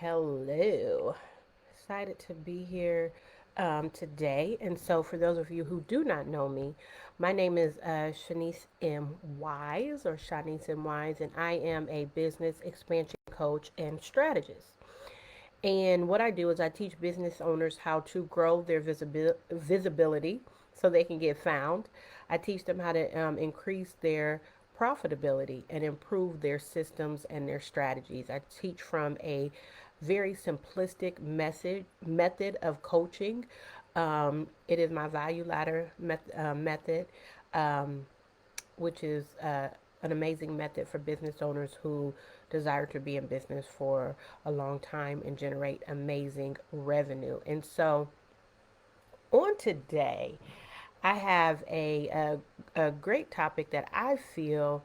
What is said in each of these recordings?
Hello. Excited to be here today. And so, for those of you who do not know me, my name is Shaniece M. Wise or Shaniece M. Wise, and I am a business expansion coach and strategist. And what I do is I teach business owners how to grow their visibility so they can get found. I teach them how to increase their profitability and improve their systems and their strategies. I teach from a very simplistic method of coaching. It is my value ladder method, um, which is an amazing method for business owners who desire to be in business for a long time and generate amazing revenue. And so, on today, I have a great topic that I feel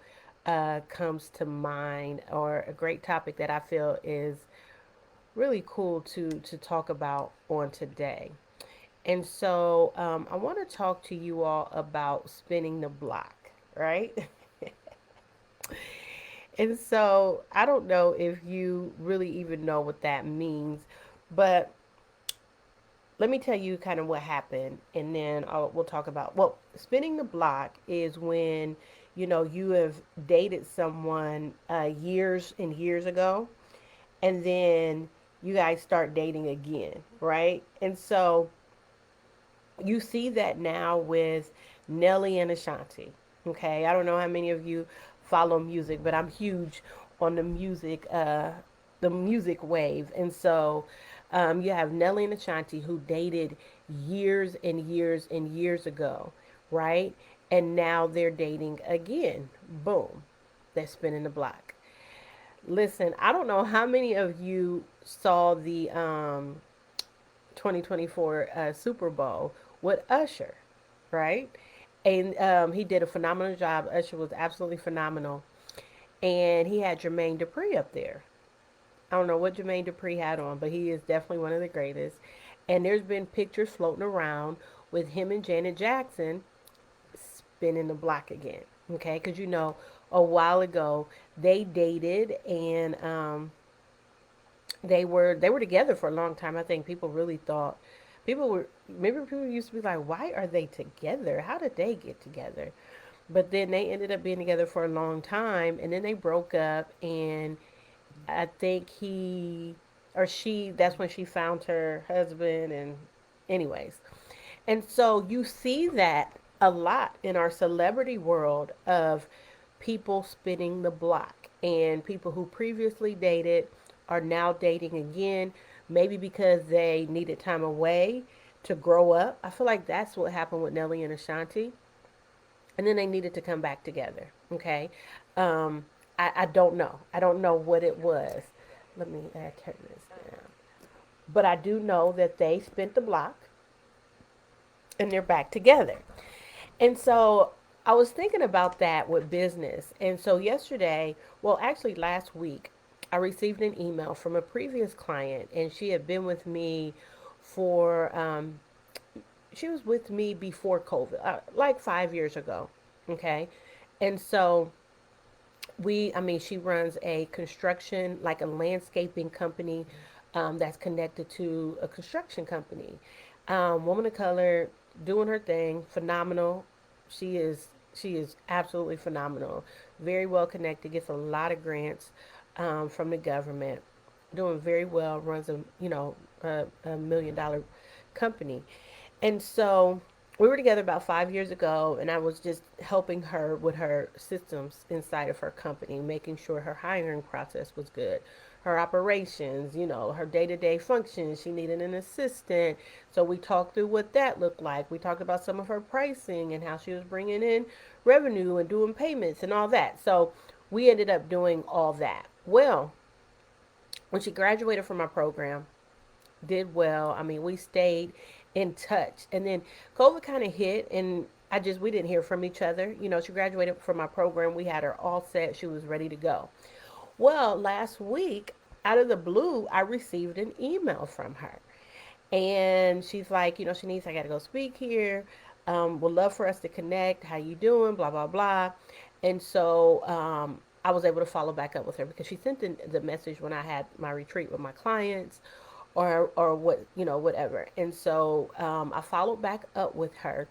comes to mind, or a great topic that I feel is really cool to talk about on today. And so, I want to talk to you all about spinning the block, right? And so I don't know if you really even know what that means, but let me tell you kind of what happened, and then we'll talk about. Well, spinning the block is when you have dated someone years and years ago, and then you guys start dating again, right? And so you see that now with Nelly and Ashanti. Okay, I don't know how many of you follow music, but I'm huge on the music wave, and so you have Nelly and Ashanti who dated years and years and years ago, right? And now they're dating again. Boom, they're spinning the block. Listen, I don't know how many of you saw the 2024 Super Bowl with Usher, right? And he did a phenomenal job. Usher was absolutely phenomenal. And he had Jermaine Dupri up there. I don't know what Jermaine Dupri had on, but he is definitely one of the greatest. And there's been pictures floating around with him and Janet Jackson spinning the block again. Okay, because a while ago they dated, and they were together for a long time. I think people really thought people used to be like, why are they together? How did they get together? But then they ended up being together for a long time, and then they broke up, and I think he or she, that's when she found her husband, and anyways. And so you see that a lot in our celebrity world of people spinning the block, and people who previously dated are now dating again, maybe because they needed time away to grow up. I feel like that's what happened with Nelly and Ashanti, and then they needed to come back together. Okay, um, I don't know. I don't know what it was. Let me turn this down. But I do know that they spent the block and they're back together. And so I was thinking about that with business. And so yesterday, well, actually last week, I received an email from a previous client, and she had been with me for, she was with me before COVID, like 5 years ago. Okay. And so she runs a construction, like a landscaping company that's connected to a construction company. Woman of color, doing her thing, phenomenal. She is absolutely phenomenal. Very well connected, gets a lot of grants from the government. Doing very well, runs a $1 million company. And so we were together about 5 years ago, and I was just helping her with her systems inside of her company, making sure her hiring process was good, her operations, her day to day functions. She needed an assistant. So we talked through what that looked like. We talked about some of her pricing and how she was bringing in revenue and doing payments and all that. So we ended up doing all that. Well, when she graduated from my program, did well. I mean, we stayed in touch. And then COVID kind of hit, and we didn't hear from each other. She graduated from my program. We had her all set. She was ready to go. Well, last week, out of the blue, I received an email from her. And she's like, Shaniece, I got to go speak here. Would love for us to connect. How you doing? Blah, blah, blah. And so I was able to follow back up with her because she sent the message when I had my retreat with my clients, or what, whatever. And so I followed back up with her,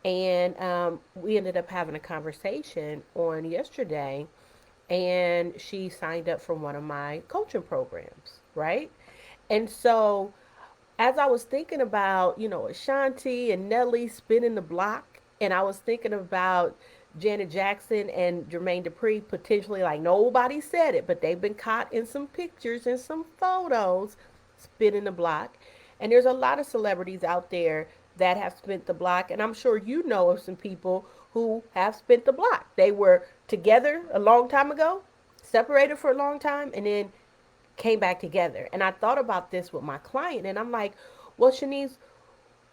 and we ended up having a conversation on yesterday, and she signed up for one of my coaching programs, right? And so as I was thinking about, Ashanti and Nelly spinning the block, and I was thinking about Janet Jackson and Jermaine Dupri potentially, like nobody said it, but they've been caught in some pictures and some photos spinning the block. And there's a lot of celebrities out there that have spent the block, and I'm sure you know of some people who have spent the block. They were together a long time ago, separated for a long time, and then came back together. And I thought about this with my client, and I'm like, well, Shaniece,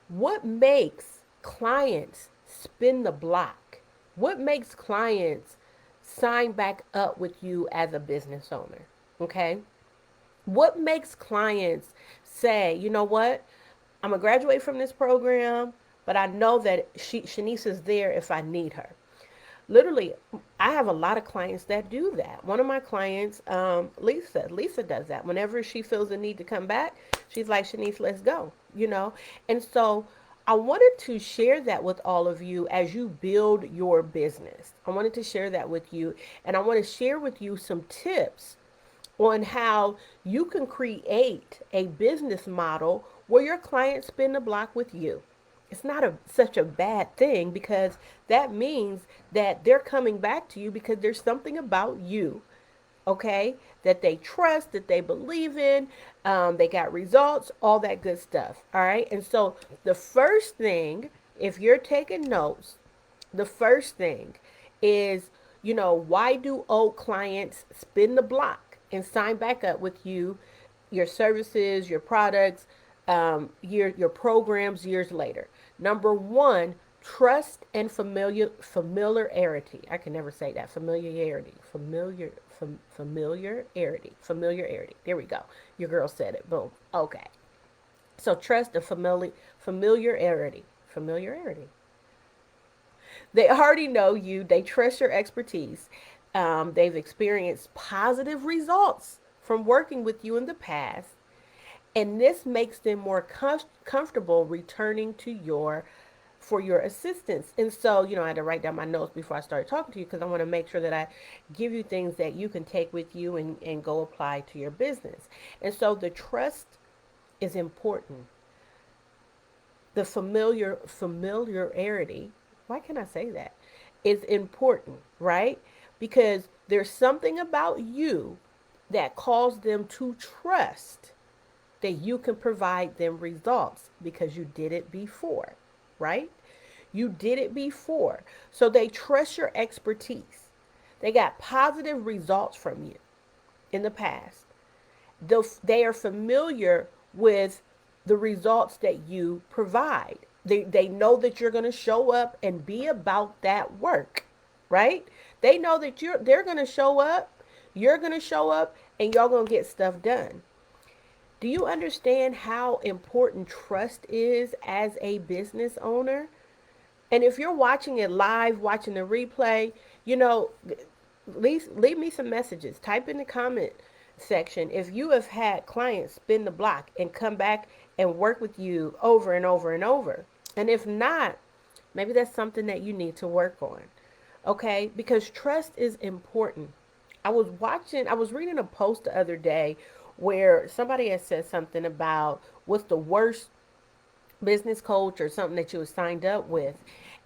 what makes clients spin the block? What makes clients sign back up with you as a business owner? Okay. What makes clients say, you know what? I'm going to graduate from this program, but I know that Shaniece is there if I need her. Literally, I have a lot of clients that do that. One of my clients, Lisa does that. Whenever she feels the need to come back, she's like, Shaniece, let's go. And so I wanted to share that with all of you as you build your business. I wanted to share that with you, and I want to share with you some tips on how you can create a business model where your clients spin the block with you. It's not such a bad thing, because that means that they're coming back to you because there's something about you, okay, that they trust, that they believe in. They got results, all that good stuff. All right. And so the first thing, if you're taking notes, the first thing is, why do old clients spin the block and sign back up with you, your services, your products, your programs years later? Number one, trust and familiarity. I can never say that. Familiarity. There we go. Your girl said it. Boom. Okay. So trust and familiarity. Familiarity. They already know you. They trust your expertise. They've experienced positive results from working with you in the past, and this makes them more comfortable returning to for your assistance. And so, I had to write down my notes before I started talking to you, because I want to make sure that I give you things that you can take with you and go apply to your business. And so the trust is important. The familiarity, why can I say that, is important, right? Because there's something about you that calls them to trust that you can provide them results because you did it before, right? You did it before. So they trust your expertise. They got positive results from you in the past. They are familiar with the results that you provide. They know that you're going to show up and be about that work, right? They know that they're going to show up, you're going to show up, and y'all going to get stuff done. Do you understand how important trust is as a business owner? And if you're watching it live, watching the replay, leave me some messages. Type in the comment section if you have had clients spin the block and come back and work with you over and over and over. And if not, maybe that's something that you need to work on. Okay? Because trust is important. I was reading a post the other day where somebody had said something about what's the worst business coach or something that you was signed up with.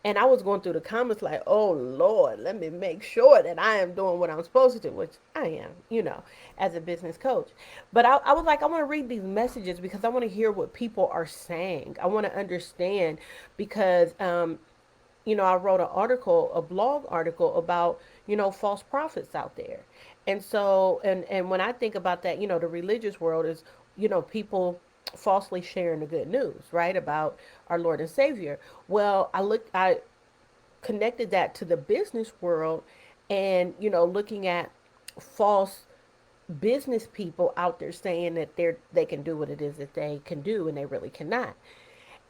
And I was going through the comments like, oh Lord, let me make sure that I am doing what I'm supposed to do, which I am, as a business coach. But I was like, I want to read these messages because I want to hear what people are saying. I want to understand because, I wrote a blog article about, false prophets out there. And so, and when I think about that, the religious world is, people falsely sharing the good news, right, about our Lord and Savior. Well, I connected that to the business world, and looking at false business people out there saying that they can do what it is that they can do, and they really cannot.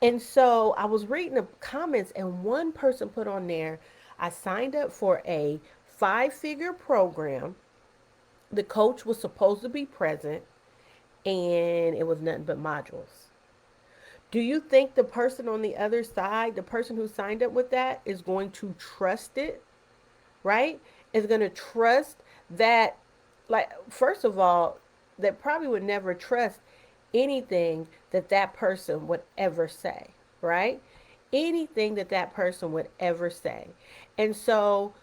And so I was reading the comments, and one person put on there, I signed up for a 5-figure program. The coach was supposed to be present, and it was nothing but modules. Do you think the person on the other side, the person who signed up with that, is going to trust it? Right? Is going to trust that, like, first of all, they probably would never trust anything that that person would ever say, right? Anything that that person would ever say. And so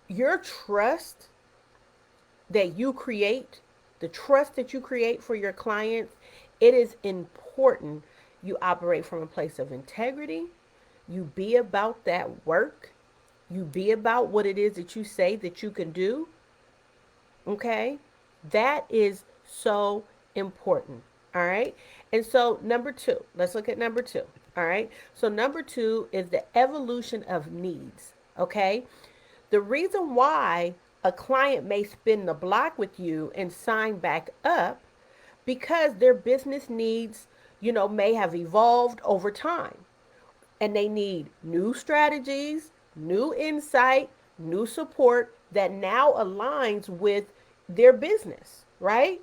your trust that you create, the trust that you create for your clients, it is important you operate from a place of integrity. You be about that work. You be about what it is that you say that you can do. Okay? That is so important. All right? And so, number two, let's look at number two. All right? So, number two is the evolution of needs. Okay? The reason why a client may spin the block with you and sign back up because their business needs, may have evolved over time, and they need new strategies, new insight, new support that now aligns with their business, right?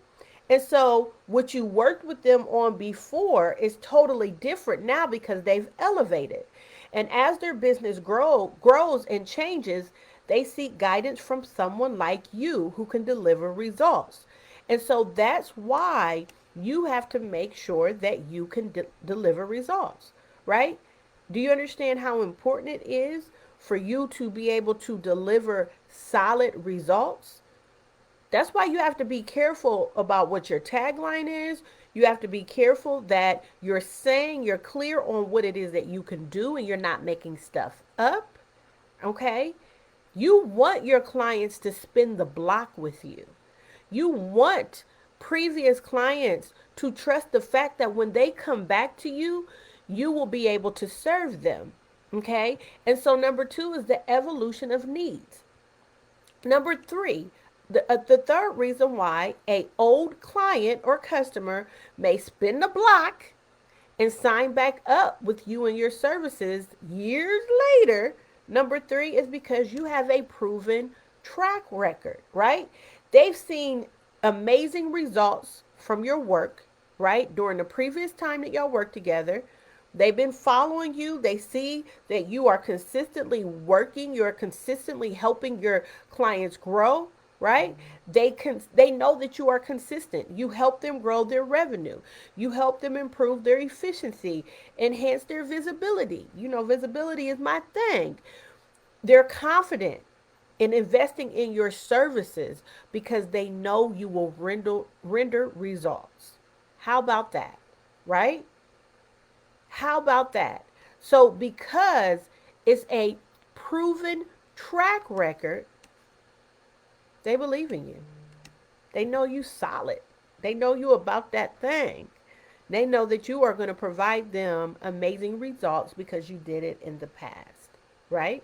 And so what you worked with them on before is totally different now because they've elevated. And as their business grows and changes, they seek guidance from someone like you who can deliver results. And so that's why you have to make sure that you can deliver results, right? Do you understand how important it is for you to be able to deliver solid results? That's why you have to be careful about what your tagline is. You have to be careful that you're clear on what it is that you can do and you're not making stuff up. Okay? You want your clients to spin the block with you. You want previous clients to trust the fact that when they come back to you, you will be able to serve them. Okay? And so number two is the evolution of needs. Number three, the third reason why a old client or customer may spin the block and sign back up with you and your services years later, number three is because you have a proven track record, right? They've seen amazing results from your work, right? During the previous time that y'all worked together. They've been following you. They see that you are consistently working. You're consistently helping your clients grow, right? They know that you are consistent. You help them grow their revenue. You help them improve their efficiency, enhance their visibility. Visibility is my thing. They're confident in investing in your services because they know you will render results. How about that? Right? How about that? So, because it's a proven track record, they believe in you. They know you solid. They know you about that thing. They know that you are going to provide them amazing results because you did it in the past, right?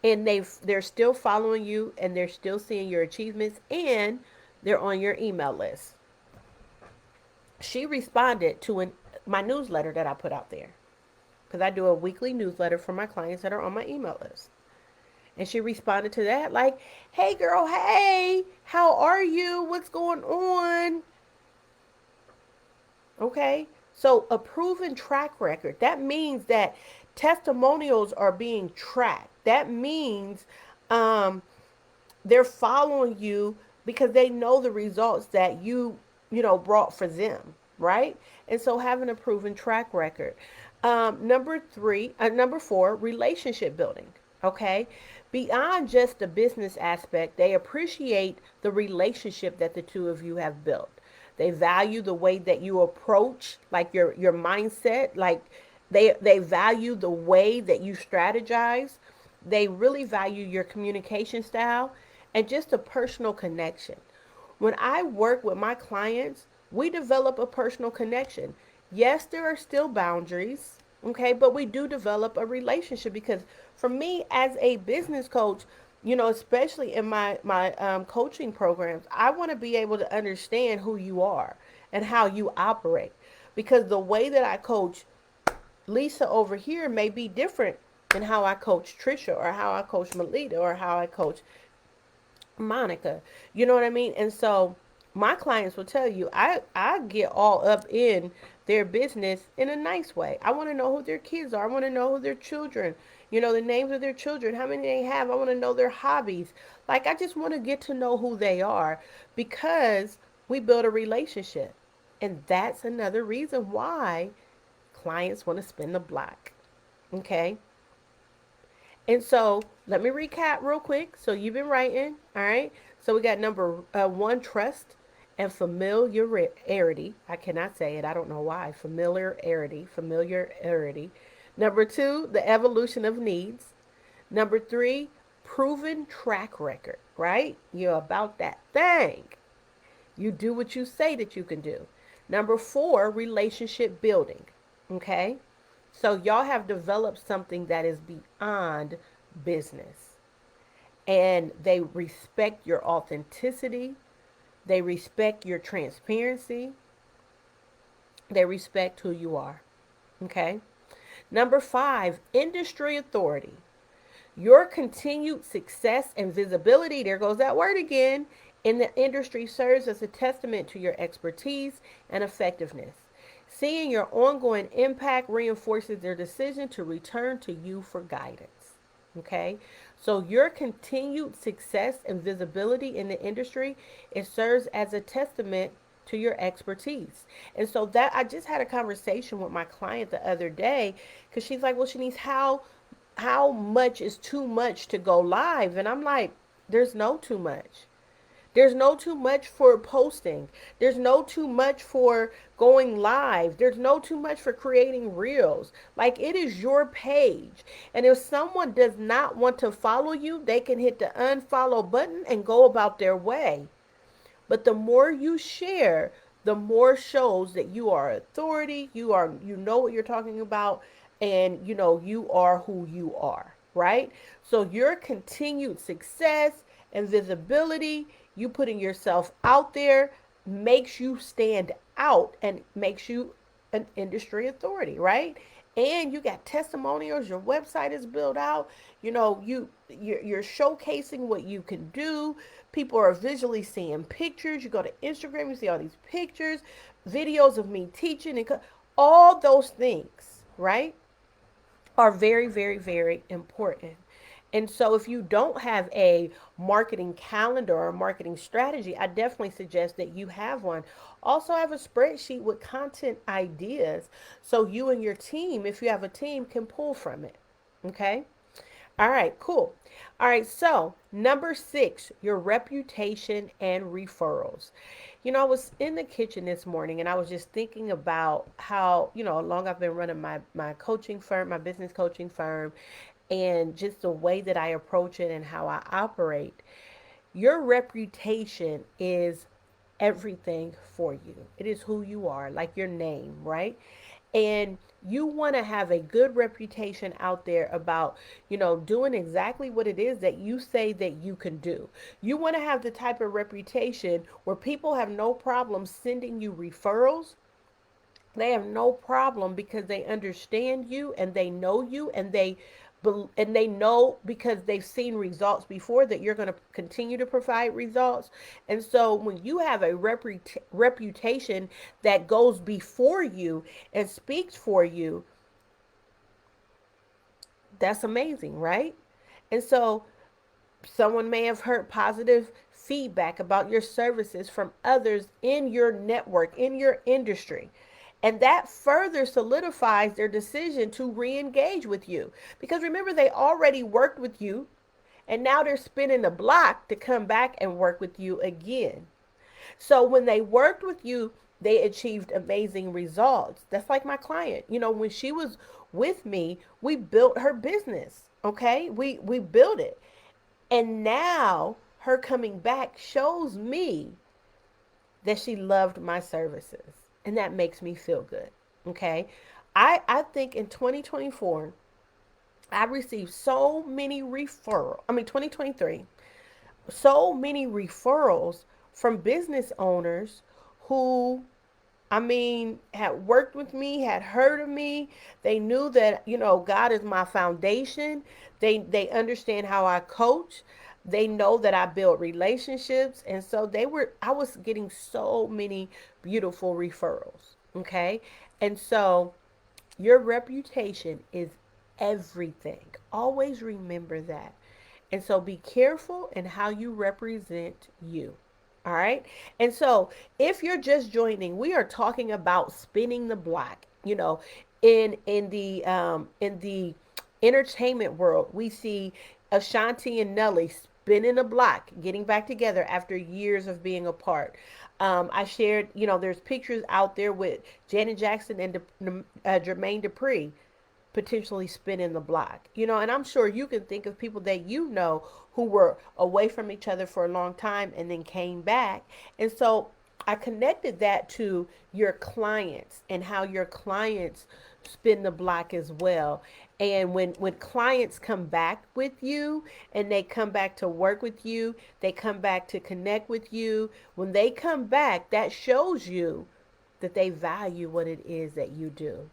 And they're still following you and they're still seeing your achievements and they're on your email list. She responded to my newsletter that I put out there because I do a weekly newsletter for my clients that are on my email list. And she responded to that like, hey girl, hey, how are you? What's going on? Okay. So a proven track record, that means that testimonials are being tracked. That means they're following you because they know the results that brought for them, right? And so having a proven track record. Number four, relationship building. Okay. Beyond just the business aspect, they appreciate the relationship that the two of you have built. They value the way that you approach, like your mindset, like they value the way that you strategize. They really value your communication style and just a personal connection. When I work with my clients, we develop a personal connection. Yes, there are still boundaries, okay, but we do develop a relationship because for me as a business coach, especially in my coaching programs, I want to be able to understand who you are and how you operate because the way that I coach Lisa over here may be different and how I coach Trisha or how I coach Melita or how I coach Monica. You know what I mean? And so my clients will tell you I get all up in their business in a nice way. I want to know who their kids are. I want to know who their children, the names of their children, how many they have. I want to know their hobbies. Like I just want to get to know who they are because we build a relationship. And that's another reason why clients want to spin the block. Okay? And so let me recap real quick. So you've been writing, all right? So we got number one, trust and familiarity. I cannot say it. I don't know why. Familiarity. Number two, the evolution of needs. Number three, proven track record, right? You're about that thing. You do what you say that you can do. Number four, relationship building. Okay? So y'all have developed something that is beyond business. And they respect your authenticity, they respect your transparency, they respect who you are. Okay? Number five, industry authority. Your continued success and visibility, there goes that word again, in the industry serves as a testament to your expertise and effectiveness. Seeing your ongoing impact reinforces their decision to return to you for guidance. Okay? So your continued success and visibility in the industry, it serves as a testament to your expertise. And so that I just had a conversation with my client the other day because she's like, well, Shaniece, how much is too much to go live? And I'm like, there's no too much. There's no too much for posting. There's no too much for going live. There's no too much for creating reels. Like it is your page. And if someone does not want to follow you, they can hit the unfollow button and go about their way. But the more you share, the more shows that you are authority, you know what you're talking about, and you are who you are, right? So your continued success and visibility, you putting yourself out there makes you stand out and makes you an industry authority, right? And you got testimonials, your website is built out, you're showcasing what you can do. People are visually seeing pictures. You go to Instagram, you see all these pictures, videos of me teaching, and all those things, right, are very, very, very important. And so if you don't have a marketing calendar or a marketing strategy, I definitely suggest that you have one. Also have a spreadsheet with content ideas so you and your team, if you have a team, can pull from it. Okay? All right, cool. All right, so number six, your reputation and referrals. I was in the kitchen this morning and I was just thinking about how, long I've been running my coaching firm, my business coaching firm, and just the way that I approach it and how I operate. Your reputation is everything for you. It is who you are, like your name, right? And you want to have a good reputation out there about, doing exactly what it is that you say that you can do. You want to have the type of reputation where people have no problem sending you referrals. They have no problem because they understand you and they know you and they know because they've seen results before that you're going to continue to provide results. And so when you have a reputation that goes before you and speaks for you, that's amazing, right? And so someone may have heard positive feedback about your services from others in your network, in your industry. And that further solidifies their decision to re engage with you. Because remember, they already worked with you, and now they're spinning the block to come back and work with you again. So when they worked with you, they achieved amazing results. That's like my client. When she was with me, we built her business. Okay? We built it. And now her coming back shows me that she loved my services. And that makes me feel good. Okay. I think in 2024, I received so many referrals. 2023, so many referrals from business owners who I mean, had worked with me, had heard of me. They knew that, God is my foundation. They understand how I coach. They know that I build relationships. And so I was getting so many beautiful referrals. Okay. And so your reputation is everything. Always remember that. And so be careful in how you represent you. All right. And so if you're just joining, we are talking about spinning the block. In the entertainment world, we see Ashanti and Nelly spinning the block, getting back together after years of being apart. I shared, there's pictures out there with Janet Jackson and Jermaine Dupri potentially spinning the block. And I'm sure you can think of people that who were away from each other for a long time and then came back. And so I connected that to your clients and how your clients spin the block as well. And when clients come back with you and they come back to work with you, they come back to connect with you, when they come back, that shows you that they value what it is that you do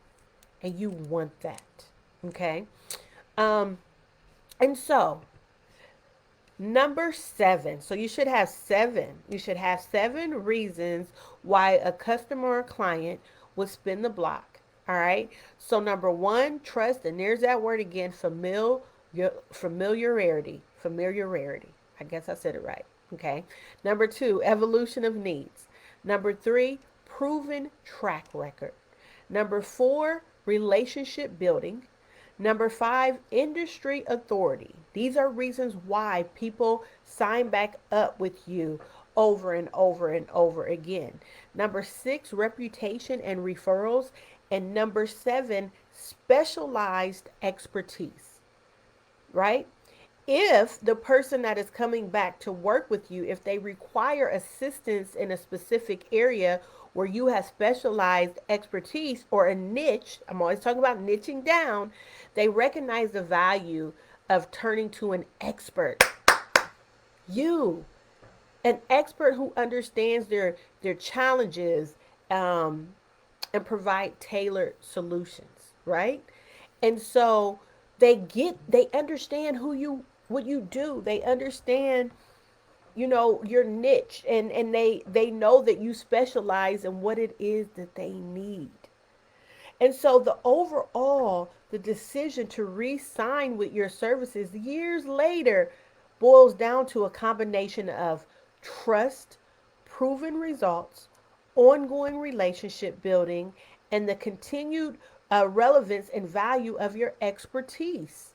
and you want that. Okay. Um, and so number 7. So you should have 7. You should have 7 reasons why a customer or client would spin the block. All right. So number 1, trust, and there's that word again, familiarity. Familiarity. I guess I said it right. Okay. Number 2, evolution of needs. Number 3, proven track record. Number 4, relationship building. Number 5, industry authority. These are reasons why people sign back up with you over and over and over again. Number 6, reputation and referrals. And number 7, specialized expertise, right? If the person that is coming back to work with you, if they require assistance in a specific area where you have specialized expertise or a niche, I'm always talking about niching down, they recognize the value of turning to an expert. You, an expert who understands their challenges, um, and provide tailored solutions, right? And so they understand what you do. They understand, your niche, and they know that you specialize in what it is that they need. And so the decision to re-sign with your services years later boils down to a combination of trust, proven results, ongoing relationship building, and the continued relevance and value of your expertise.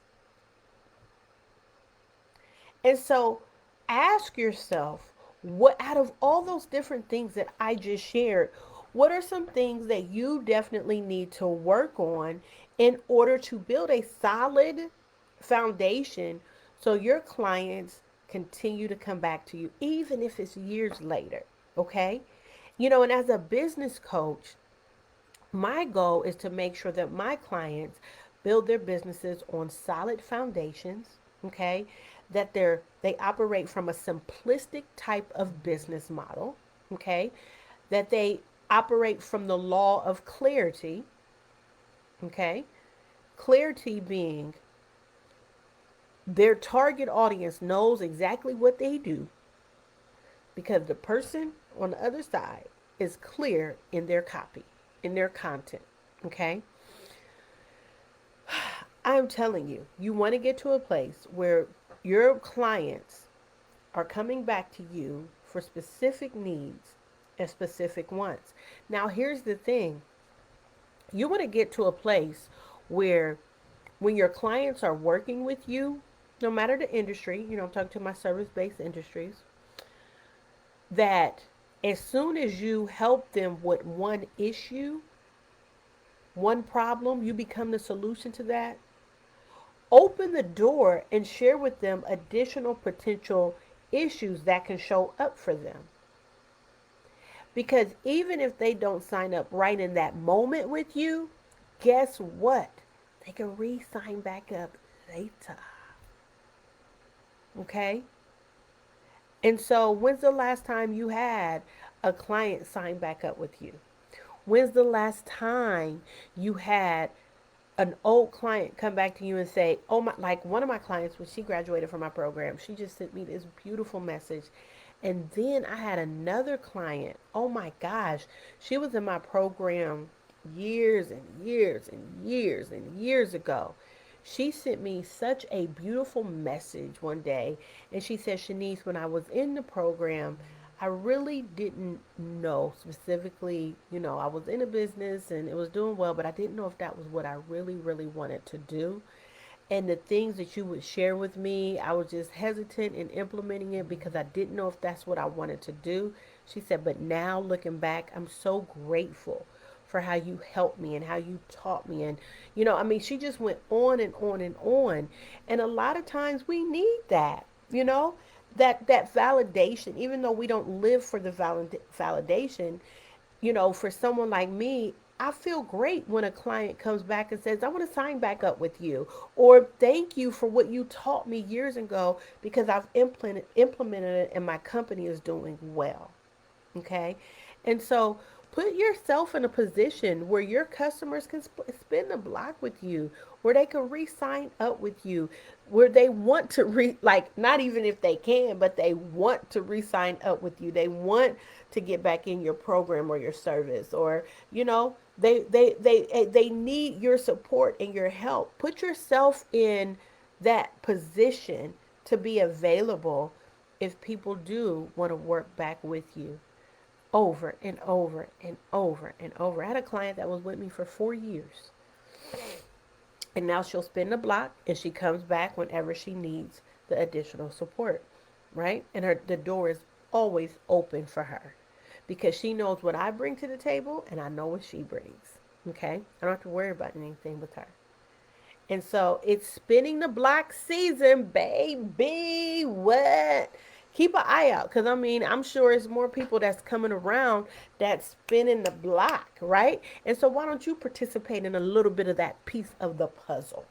And so ask yourself, what out of all those different things that I just shared, what are some things that you definitely need to work on in order to build a solid foundation so your clients continue to come back to you even if it's years later, okay? And as a business coach, my goal is to make sure that my clients build their businesses on solid foundations, okay? That they operate from a simplistic type of business model, okay? That they operate from the law of clarity, okay? Clarity being their target audience knows exactly what they do because the person on the other side is clear in their copy, in their content, okay? I'm telling you, you want to get to a place where your clients are coming back to you for specific needs and specific wants. Now, here's the thing, you want to get to a place where when your clients are working with you, no matter the industry, I'm talking to my service based industries, that as soon as you help them with one issue, one problem, you become the solution to that. Open the door and share with them additional potential issues that can show up for them. Because even if they don't sign up right in that moment with you, guess what? They can re sign back up later. Okay? And so, when's the last time you had a client sign back up with you? When's the last time you had an old client come back to you and say, "Oh my," like one of my clients when she graduated from my program, she just sent me this beautiful message. And then I had another client. Oh my gosh, she was in my program years and years and years and years ago. She sent me such a beautiful message one day, and she said, "Shaniece, when I was in the program, I really didn't know specifically, I was in a business and it was doing well, but I didn't know if that was what I really, really wanted to do. And the things that you would share with me, I was just hesitant in implementing it because I didn't know if that's what I wanted to do." She said, "But now looking back, I'm so grateful for how you helped me and how you taught me." And, she just went on and on and on. And a lot of times we need that, that validation, even though we don't live for the validation. For someone like me, I feel great when a client comes back and says, "I want to sign back up with you," or "Thank you for what you taught me years ago because I've implemented it and my company is doing well." Okay. And so put yourself in a position where your customers can spin the block with you, where they can re sign up with you, where they want to like, not even if they can, but they want to re sign up with you. They want to get back in your program or your service, or, they need your support and your help. Put yourself in that position to be available if people do want to work back with you over and over and over and over. I had a client that was with me for 4 years, and now she'll spin the block and she comes back whenever she needs the additional support, right? And the door is always open for her because she knows what I bring to the table and I know what she brings. Okay? I don't have to worry about anything with her. And so it's spinning the block season, baby. What? Keep an eye out because I'm sure it's more people that's coming around that's spinning the block, right? And so why don't you participate in a little bit of that piece of the puzzle?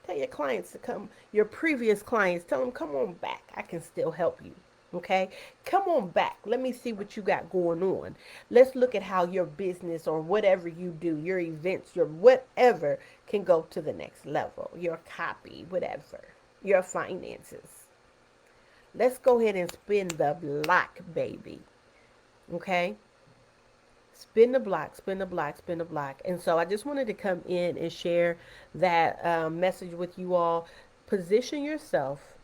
Tell your clients to come, your previous clients, tell them, "Come on back. I can still help you." Okay? Come on back. Let me see what you got going on. Let's look at how your business or whatever you do, your events, your whatever can go to the next level. Your copy, whatever. Your finances. Let's go ahead and spin the block, baby. Okay? Spin the block, spin the block, spin the block. And so I just wanted to come in and share that message with you all. Position yourself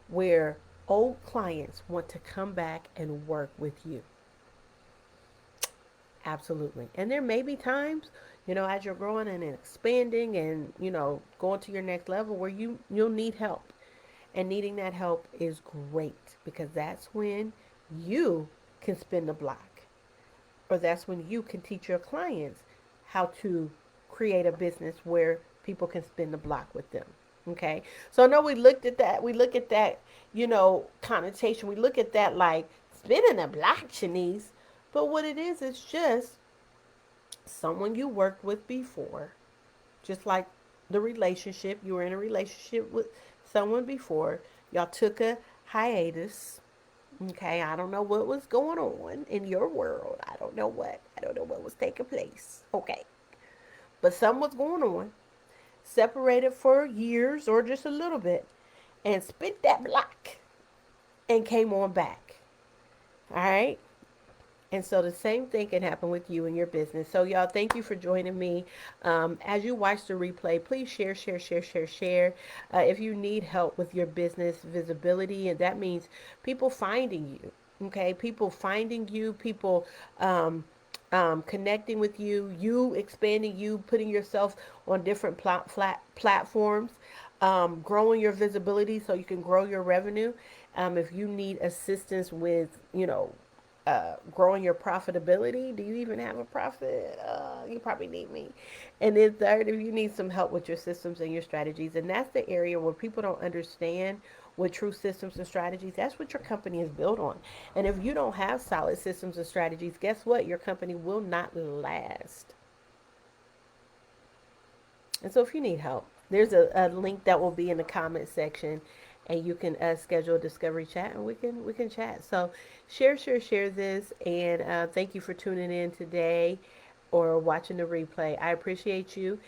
where old clients want to come back and work with you. Absolutely. And there may be times, as you're growing and expanding and, going to your next level where you'll need help. And needing that help is great because that's when you can spin the block. Or that's when you can teach your clients how to create a business where people can spin the block with them. Okay. So I know we looked at that. We look at that, connotation. We look at that like spinning a block, Shaniece. But what it is just someone you worked with before. Just like the relationship. You were in a relationship with someone before. Y'all took a hiatus. Okay, I don't know what was going on in your world. I don't know what. I don't know what was taking place. Okay. But something was going on. Separated for years or just a little bit. And spit that block. And came on back. Alright? And so the same thing can happen with you and your business. So y'all, thank you for joining me. As you watch the replay, please share, share, share, share, share. If you need help with your business visibility, and that means people finding you. Okay, people finding you, people connecting with you, you expanding, you putting yourself on different platforms, growing your visibility so you can grow your revenue. If you need assistance with, growing your profitability. Do you even have a profit? You probably need me. And then third, if you need some help with your systems and your strategies, and that's the area where people don't understand what true systems and strategies, that's what your company is built on. And if you don't have solid systems and strategies, guess what? Your company will not last. And so if you need help, there's a link that will be in the comment section. and you can schedule a discovery chat, and we can chat. So share this, and thank you for tuning in today or watching the replay. I appreciate you,